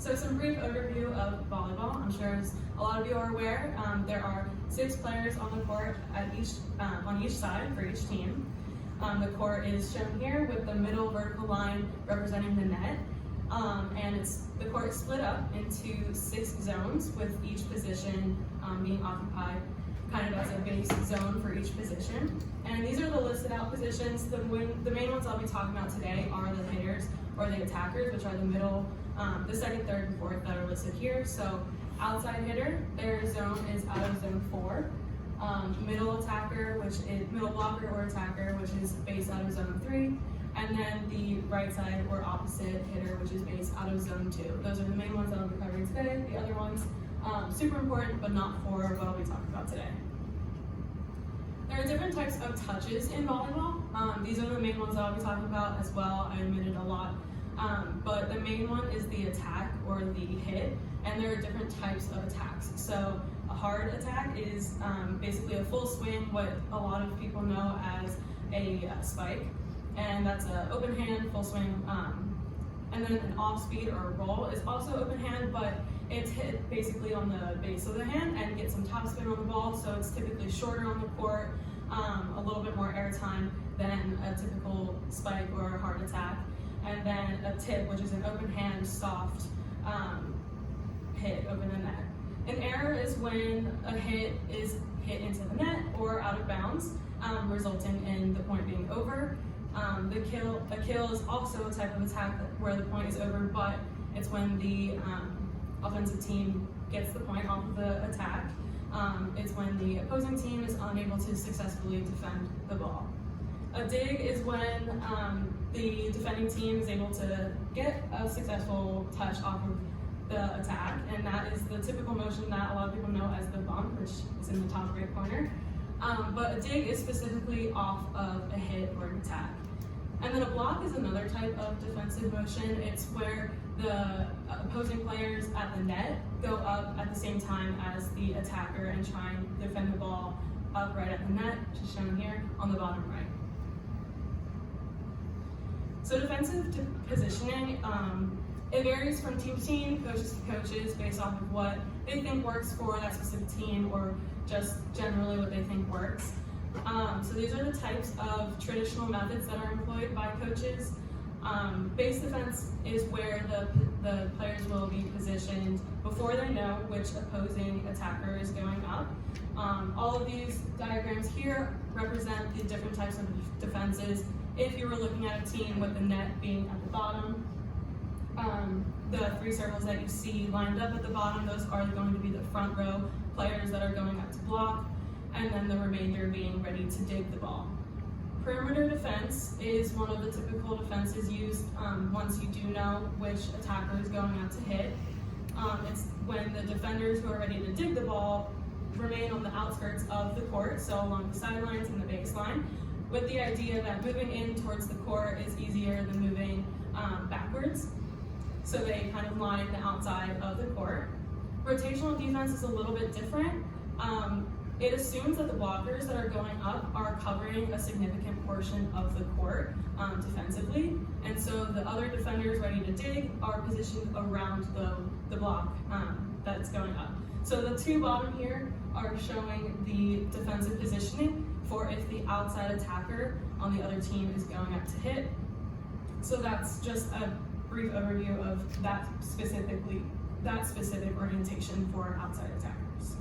So some brief overview of volleyball. I'm sure as a lot of you are aware, there are 6 players on the court on each side for each team. The court is shown here with the middle vertical line representing the net. And the court is split up into 6 zones, with each position being occupied kind of as a base zone for each position. And these are the listed out positions. The main ones I'll be talking about today are the hitters or the attackers, which are the middle, the second, third, and fourth that are listed here. So outside hitter, their zone is out of zone 4. Middle attacker, which is middle blocker or attacker, which is based out of zone 3. And then the right side or opposite hitter, which is based out of zone 2. Those are the main ones that I'll be covering today. The other ones, super important, but not for what I'll be talking about today. There are different types of touches in volleyball. These are the main ones that I'll be talking about as well. I admitted a lot. But the main one is the attack or the hit, and there are different types of attacks. So a hard attack is basically a full swing, what a lot of people know as a spike. And that's an open hand, full swing. And then an off speed or a roll is also open hand, but it's hit basically on the base of the hand and gets some top spin on the ball, so it's typically shorter on the court, a little bit more air time than a typical spike or a hard attack. And then a tip, which is an open hand, soft hit over the net. An error is when a hit is hit into the net or out of bounds, resulting in the point being over. A kill is also a type of attack where the point is over, but it's when the offensive team gets the point off of the attack. It's when the opposing team is unable to successfully defend the ball. A dig is when the defending team is able to get a successful touch off of the attack, and that is the typical motion that a lot of people know as the bump, which is in the top right corner. But a dig is specifically off of a hit or an attack. And then a block is another type of defensive motion. It's where the opposing players at the net go up at the same time as the attacker and try and defend the ball up right at the net, which is shown here on the bottom right. So defensive positioning, it varies from team to team, coaches to coaches, based off of what they think works for that specific team or just generally what they think works. So these are the types of traditional methods that are employed by coaches. Base defense is where the players will be positioned before they know which opposing attacker is going up. All of these diagrams here represent the different types of defenses. If you were looking at a team with the net being at the bottom, the 3 circles that you see lined up at the bottom, those are going to be the front row players that are going up to block, and then the remainder being ready to dig the ball. Perimeter defense is one of the typical defenses used once you do know which attacker is going out to hit. It's when the defenders who are ready to dig the ball remain on the outskirts of the court, so along the sidelines and the baseline, with the idea that moving in towards the court is easier than moving backwards. So they kind of line the outside of the court. Rotational defense is a little bit different. It assumes that the blockers that are going up are covering a significant portion of the court defensively, and so the other defenders ready to dig are positioned around the block that's going up. So the 2 bottom here are showing the defensive positioning for if the outside attacker on the other team is going up to hit. So that's just a brief overview of that specific orientation for outside attackers.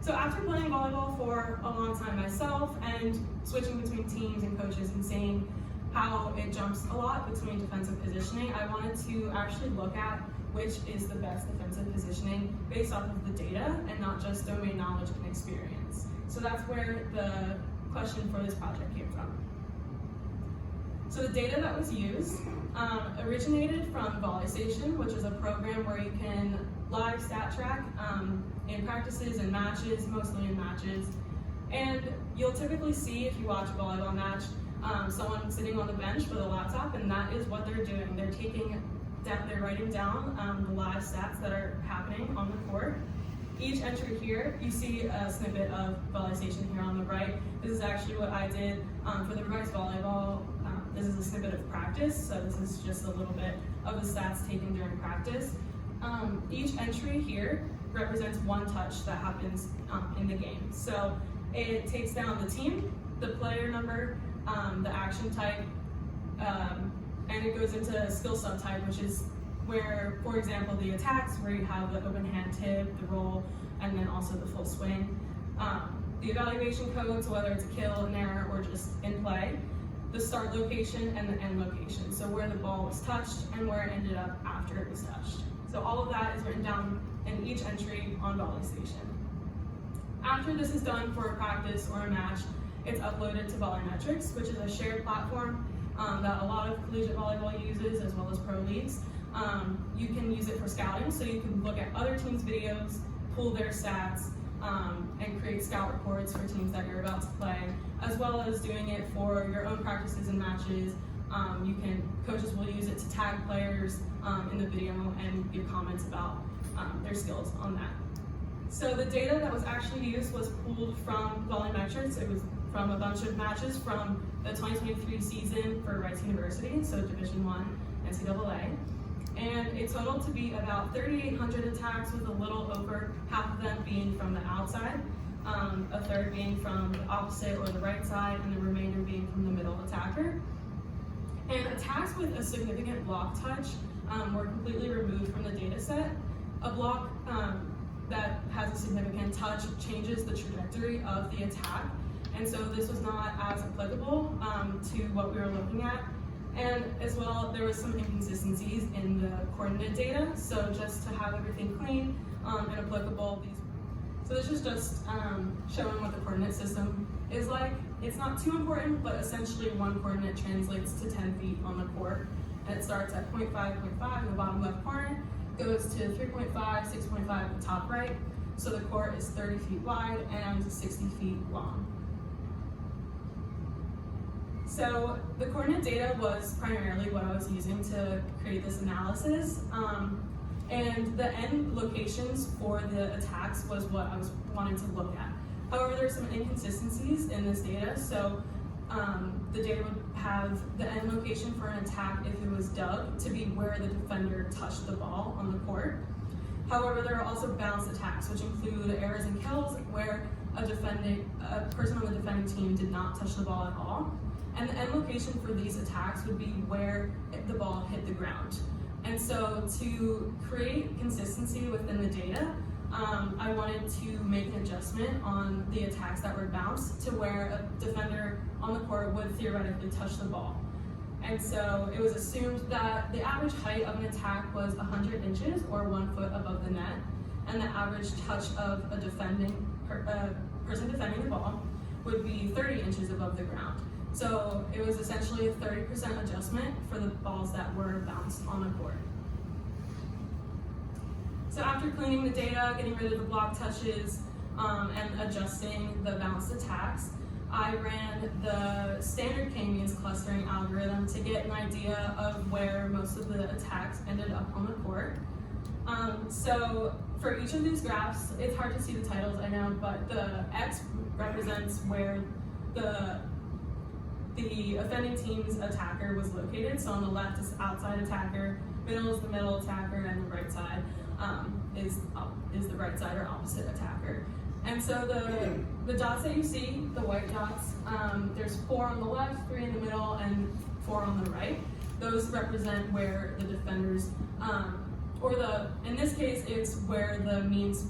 So after playing volleyball for a long time myself and switching between teams and coaches and seeing how it jumps a lot between defensive positioning, I wanted to actually look at which is the best defensive positioning based off of the data and not just domain knowledge and experience. So that's where the question for this project came from. So the data that was used originated from VolleyStation, which is a program where you can live stat track in practices and matches, mostly in matches. And you'll typically see, if you watch a volleyball match, someone sitting on the bench with a laptop, and that is what they're doing. They're writing down the live stats that are happening on the court. Each entry here, you see a snippet of VolleyStation here on the right. This is actually what I did for the Rice volleyball this is a snippet of practice, so this is just a little bit of the stats taken during practice. Each entry here represents one touch that happens in the game. So it takes down the team, the player number, the action type, and it goes into skill subtype, which is where, for example, the attacks, where you have the open hand tip, the roll, and then also the full swing. The evaluation code, so whether it's a kill, an error, or just in play. The start location and the end location, so where the ball was touched and where it ended up after it was touched. So all of that is written down in each entry on Volley Station. After this is done for a practice or a match, it's uploaded to VolleyMetrics, which is a shared platform that a lot of collegiate volleyball uses, as well as pro leagues. You can use it for scouting, so you can look at other teams' videos, pull their stats, and create scout reports for teams that you're about to play, as well as doing it for your own practices and matches. Coaches will use it to tag players in the video and give comments about their skills on that. So the data that was actually used was pulled from VolleyMetrics. It was from a bunch of matches from the 2023 season for Rice University, so Division I NCAA. And it totaled to be about 3,800 attacks, with a little over half of them being from the outside, a third being from the opposite or the right side, and the remainder being from the middle attacker. And attacks with a significant block touch were completely removed from the data set. A block that has a significant touch changes the trajectory of the attack, and so this was not as applicable to what we were looking at. And as well, there was some inconsistencies in the coordinate data, so just to have everything clean and applicable. So this is just showing what the coordinate system is like. It's not too important, but essentially one coordinate translates to 10 feet on the court. And it starts at 0.5 in the bottom left corner, goes to 3.5, 6.5 at the top right. So the court is 30 feet wide and 60 feet long. So the coordinate data was primarily what I was using to create this analysis. And the end locations for the attacks was what I was wanting to look at. However, there's some inconsistencies in this data. So the data would have the end location for an attack if it was dug to be where the defender touched the ball on the court. However, there are also bounced attacks, which include errors and kills where a person on the defending team did not touch the ball at all. And the end location for these attacks would be where the ball hit the ground. And so to create consistency within the data, I wanted to make an adjustment on the attacks that were bounced to where a defender on the court would theoretically touch the ball. And so it was assumed that the average height of an attack was 100 inches or 1 foot above the net, and the average touch of a person defending the ball would be 30 inches above the ground. So it was essentially a 30% adjustment for the balls that were bounced on the court. So after cleaning the data, getting rid of the block touches, and adjusting the bounced attacks, I ran the standard K-means clustering algorithm to get an idea of where most of the attacks ended up on the court. So for each of these graphs, it's hard to see the titles, I know, but the X represents where the offending team's attacker was located. So on the left is outside attacker, middle is the middle attacker, and the right side is the right side or opposite attacker. And so the dots that you see, the white dots, there's 4 on the left, 3 in the middle, and 4 on the right. Those represent where the defenders, in this case, it's where the means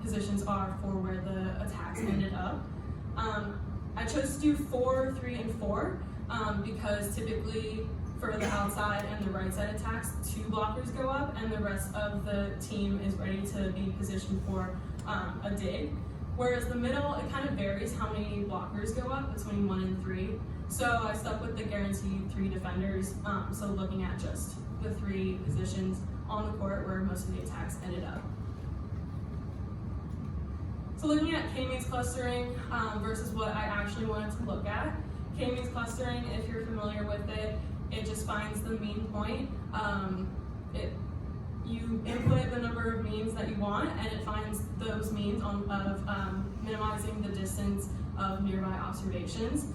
positions are for where the attacks ended up. I chose to do 4, 3, and 4 because typically for the outside and the right side attacks, 2 blockers go up and the rest of the team is ready to be positioned for a dig. Whereas the middle, it kind of varies how many blockers go up between 1 and 3. So I stuck with the guaranteed 3 defenders, so looking at just the 3 positions on the court where most of the attacks ended up. So looking at K-means clustering versus what I actually wanted to look at. K-means clustering, if you're familiar with it, it just finds the mean point. You input the number of means that you want, and it finds those means of minimizing the distance of nearby observations.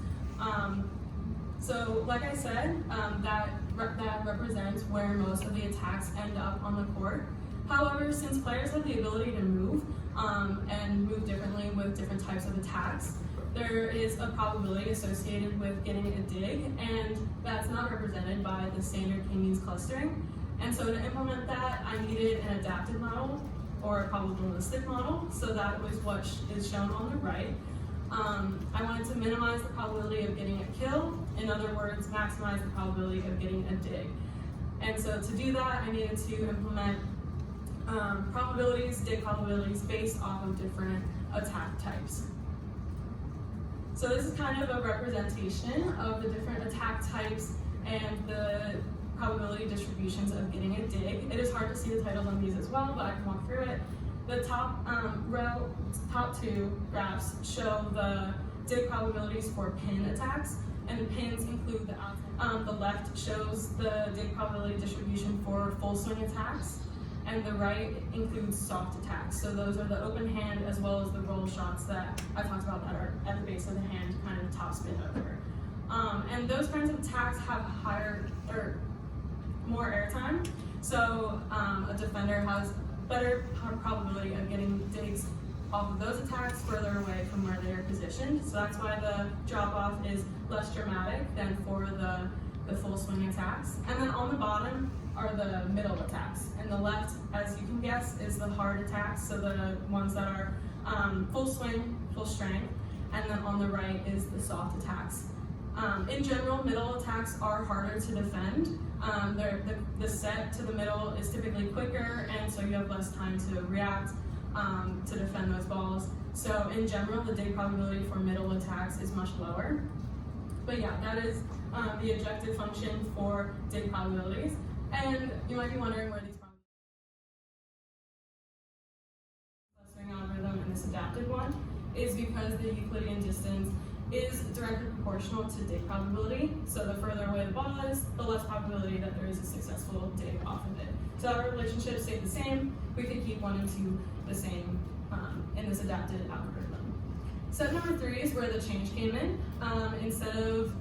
So like I said, that represents where most of the attacks end up on the court. However, since players have the ability to move and move differently with different types of attacks, there is a probability associated with getting a dig, and that's not represented by the standard k-means clustering. And so to implement that, I needed an adapted model or a probabilistic model. So that was what is shown on the right. I wanted to minimize the probability of getting a kill. In other words, maximize the probability of getting a dig. And so to do that, I needed to implement dig probabilities based off of different attack types. So this is kind of a representation of the different attack types and the probability distributions of getting a dig. It is hard to see the titles on these as well, but I can walk through it. The top two graphs show the dig probabilities for pin attacks, and the pins include the outside. The left shows the dig probability distribution for full swing attacks, and the right includes soft attacks. So those are the open hand as well as the roll shots that I talked about that are at the base of the hand, kind of top spin over. And those kinds of attacks have higher or more airtime. So a defender has better probability of getting digs off of those attacks further away from where they are positioned. So that's why the drop off is less dramatic than for the full swing attacks. And then on the bottom are the middle attacks. And the left, as you can guess, is the hard attacks, so the ones that are full swing, full strength. And then on the right is the soft attacks. In general, middle attacks are harder to defend. The set to the middle is typically quicker, and so you have less time to react to defend those balls. So in general, the dig probability for middle attacks is much lower. But yeah, that is the objective function for dig probabilities. And you might be wondering where these clustering algorithm and this adapted one is because the Euclidean distance is directly proportional to dig probability. So the further away the ball is, the less probability that there is a successful dig off of it. So our relationship stayed the same. We could keep 1 and 2 the same in this adapted algorithm. Step number 3 is where the change came in. Instead of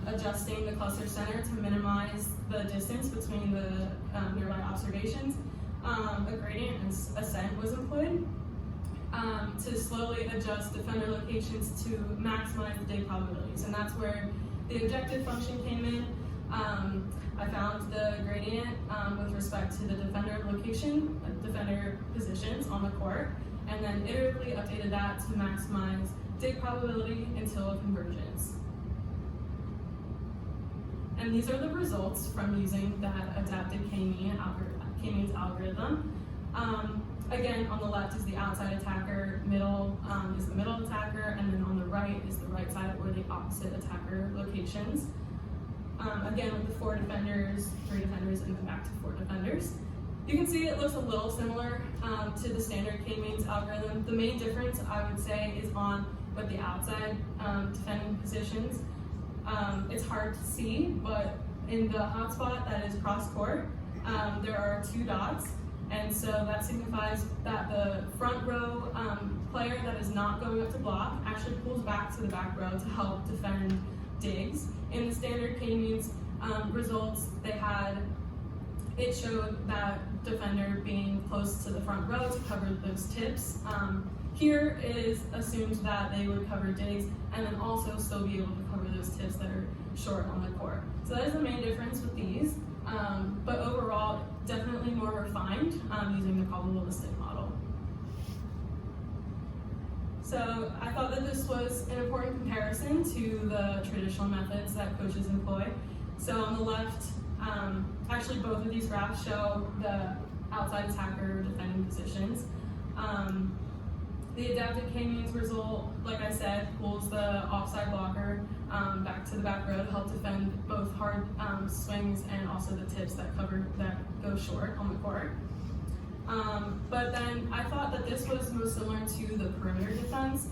adjusting the cluster center to minimize the distance between the nearby observations, a gradient ascent was employed to slowly adjust defender locations to maximize the dig probabilities. And that's where the objective function came in. I found the gradient with respect to the defender location, defender positions on the court, and then iteratively updated that to maximize dig probability until convergence. And these are the results from using that adapted k-means algorithm. Again, on the left is the outside attacker, middle is the middle attacker, and then on the right is the right side or the opposite attacker locations. Again, with the 4 defenders, 3 defenders, and then back to 4 defenders. You can see it looks a little similar to the standard k-means algorithm. The main difference, I would say, is on with the outside defending positions. It's hard to see, but in the hotspot that is cross court, there are 2 dots. And so that signifies that the front row player that is not going up to block actually pulls back to the back row to help defend digs. In the standard k-means results, it showed that defender being close to the front row to cover those tips. Here it is assumed that they would cover digs and then also still be able to cover those tips that are short on the court. So that is the main difference with these. But overall, definitely more refined using the probabilistic model. So I thought that this was an important comparison to the traditional methods that coaches employ. So on the left, actually both of these graphs show the outside attacker defending positions. The adapted k-means result, like I said, pulls the offside blocker back to the back row to help defend both hard swings and also the tips that go short on the court. But then I thought that this was most similar to the perimeter defense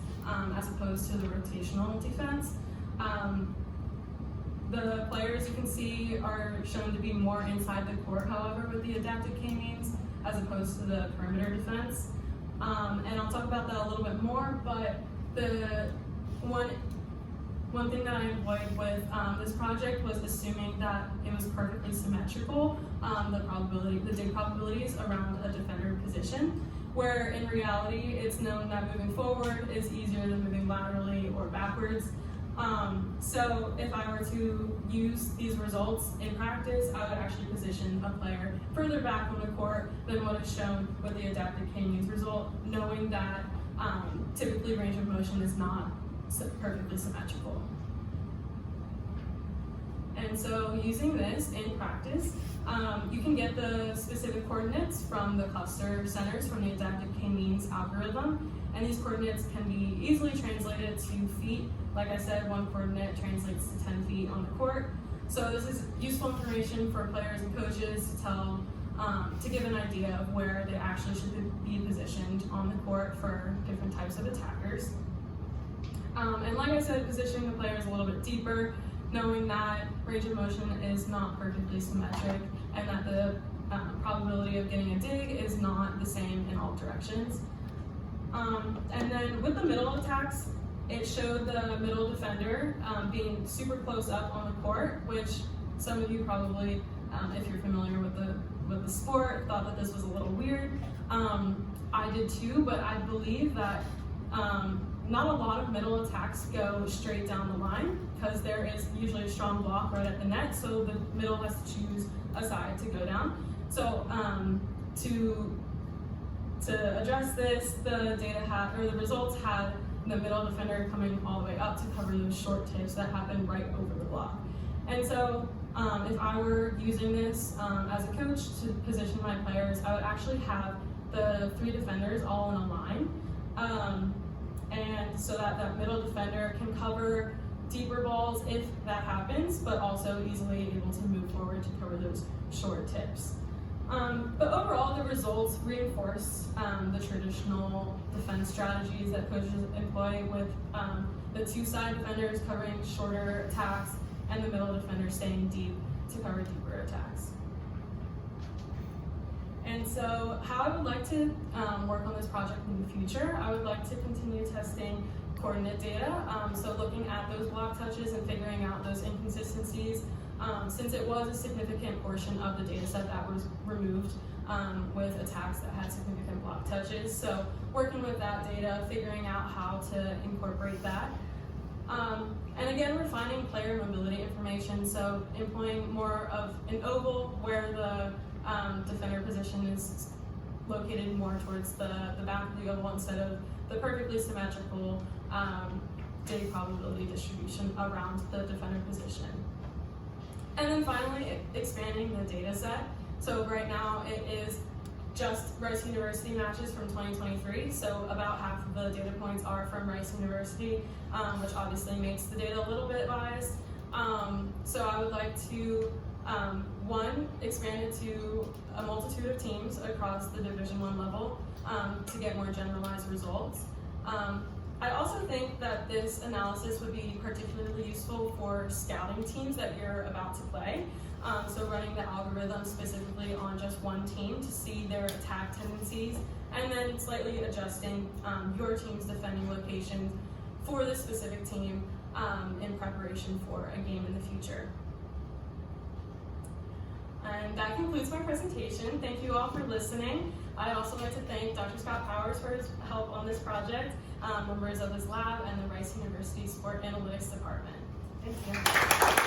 as opposed to the rotational defense. The players you can see are shown to be more inside the court, however, with the adapted k-means as opposed to the perimeter defense. And I'll talk about that a little bit more, but the one one thing that I avoided with this project was assuming that it was perfectly symmetrical, the dig probabilities around a defender position, where in reality it's known that moving forward is easier than moving laterally or backwards. So if I were to use these results in practice, I would actually position a player further back on the court than what is shown with the adaptive K-means result, knowing that typically range of motion is not perfectly symmetrical. And so using this in practice, you can get the specific coordinates from the cluster centers from the adaptive K-means algorithm, and these coordinates can be easily translated to feet. Like I said, one coordinate translates to 10 feet on the court. So this is useful information for players and coaches to tell, to give an idea of where they actually should be positioned on the court for different types of attackers. And like I said, positioning the players a little bit deeper, knowing that range of motion is not perfectly symmetric and that the probability of getting a dig is not the same in all directions. And then with the middle attacks, it showed the middle defender being super close up on the court, which some of you probably, if you're familiar with the sport, thought that this was a little weird. I did too, but I believe that not a lot of middle attacks go straight down the line because there is usually a strong block right at the net, so the middle has to choose a side to go down. So to address this, the results had the middle defender coming all the way up to cover those short tips that happen right over the block. And so if I were using this as a coach to position my players, I would actually have the 3 defenders all in a line. And so that middle defender can cover deeper balls if that happens, but also easily able to move forward to cover those short tips. But overall, the results reinforce the traditional defense strategies that coaches employ with the 2 side defenders covering shorter attacks and the middle defender staying deep to cover deeper attacks. And so how I would like to work on this project in the future, I would like to continue testing coordinate data, so looking at those block touches and figuring out those inconsistencies, since it was a significant portion of the data set that was removed with attacks that had significant block touches. So working with that data, figuring out how to incorporate that. And again, refining player mobility information, so employing more of an oval where the defender position is located more towards the back of the oval instead of the perfectly symmetrical dig probability distribution around the defender position. And then finally, expanding the data set. So right now it is just Rice University matches from 2023, so about half of the data points are from Rice University, which obviously makes the data a little bit biased. So I would like to, one, expand it to a multitude of teams across the Division I level to get more generalized results. I also think that this analysis would be particularly useful for scouting teams that you're about to play. So running the algorithm specifically on just one team to see their attack tendencies, and then slightly adjusting your team's defending location for the specific team in preparation for a game in the future. And that concludes my presentation. Thank you all for listening. I'd also like to thank Dr. Scott Powers for his help on this project, members of his lab, and the Rice University Sport Analytics Department. Thank you.